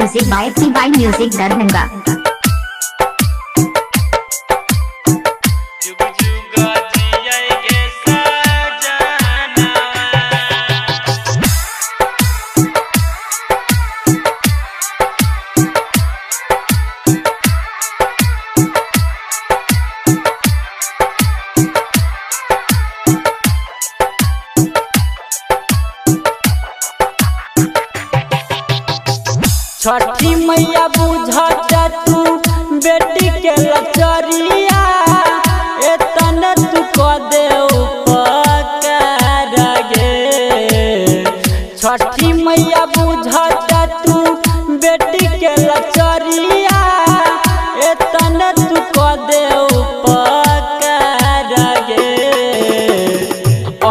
Music by PY Music Darbhanga। छठी मैया बुझा तू बेटी के लचरिया एतने तू क दे उपकार गे। छठी मैया बुझा तू बेटी के लचरिया एतने तू क दे उपकार गे।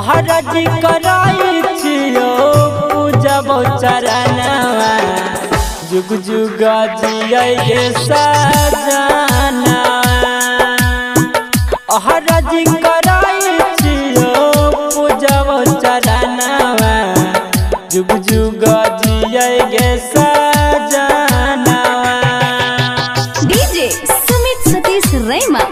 हरजी कराई छियो पूजब चरणवा जुग जुग जिये सजना। हरजी कराई छियो पूजब चरणवा जुग जुग जिये सजना। DJ Sumit Satish Rema।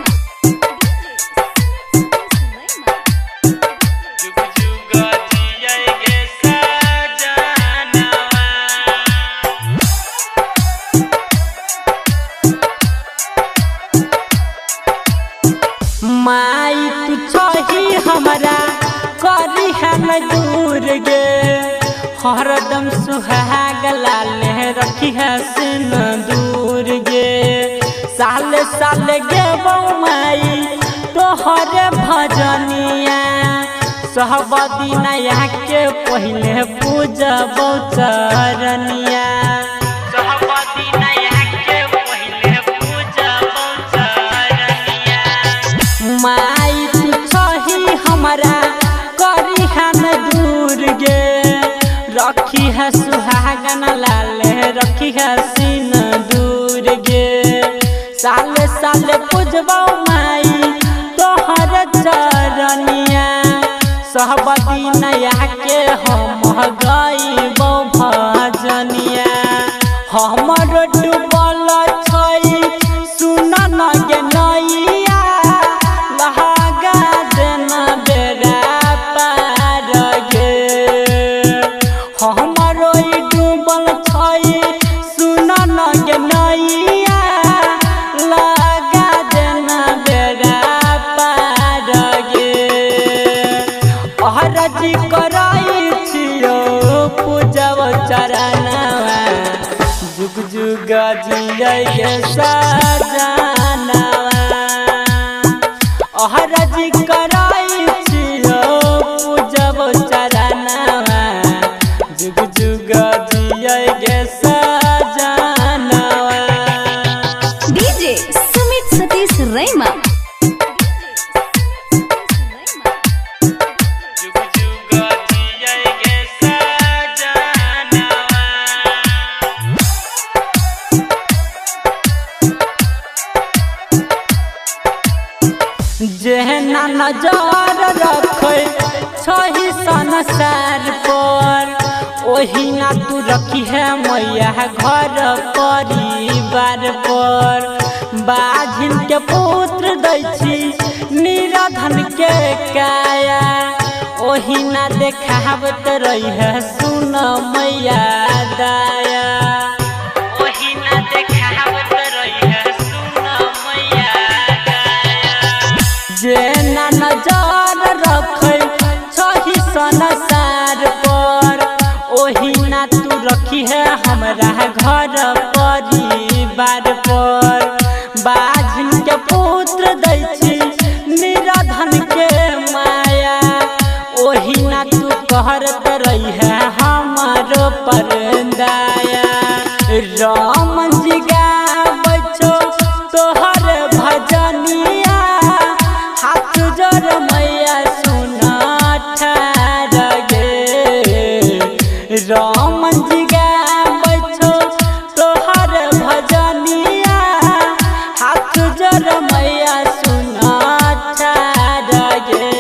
माई तू छही हमरा करी है न दूर गे। हरदम सुहाग लाले रखी है सिन दूर गे। साल साल गे माई तोहरे भजनिया सहब दिनया के पहले पूजब चरनिया। सहब दिनया के पहले पूजब चरनिया। माई तू छही हमरा करी है न दूर गे। रखी है सुहागन लाले रखी है सिन दूर गे। साल साल पूजबौ माई तोहर चरनिया। सहब दिनया के हम गइबौ भजनिया। हमर डूबल छै सुन न गे नैया लहगा देना बेरा पार गे। हमरो डूबल छै सुन न गे नैया लगा देना बेरा पार गे। हरजी कराई छियो पूजब चरणवा जुग जुग जिये सजना। हरजी कराई छियो पूजब चरणवा जुग जुग जिये सजना। DJ Sumit Satish Rema। जेहना नजर रखे छही संसार पर ओही ना तू रखी है मैया घर परिवार पर। बाझिन के पुत्र दै छी निराधन के काया ओही ना देखावत रही है सुन मैया दाया। ओही ना देखावत रही है सुन मैया दाया। जेना नजर रखे छही संसार पर ओही ना तू रखी है हमरा घर परिवार पर। बाझिन के पुत्र दै छी निराधन के माया ओही ना तू कहरत रही है हमारो पर दाया। राम जी गाबै छो तोहर भजनिया हाथ जोड़ मैया सुना ठार गे। राम जी गाबै छो तोहर भजनिया हाथ जोड़ मैया सुना ठार गे।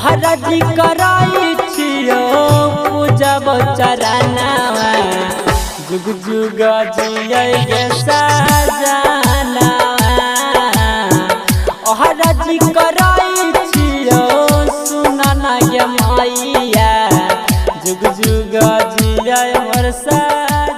हरजी कराई छियो पूजब चरणवा जुग जुग जियै गे सजना ओहरा जी कराई छियो सुना ना गे मैया जुग जुग जियै मोर सजना।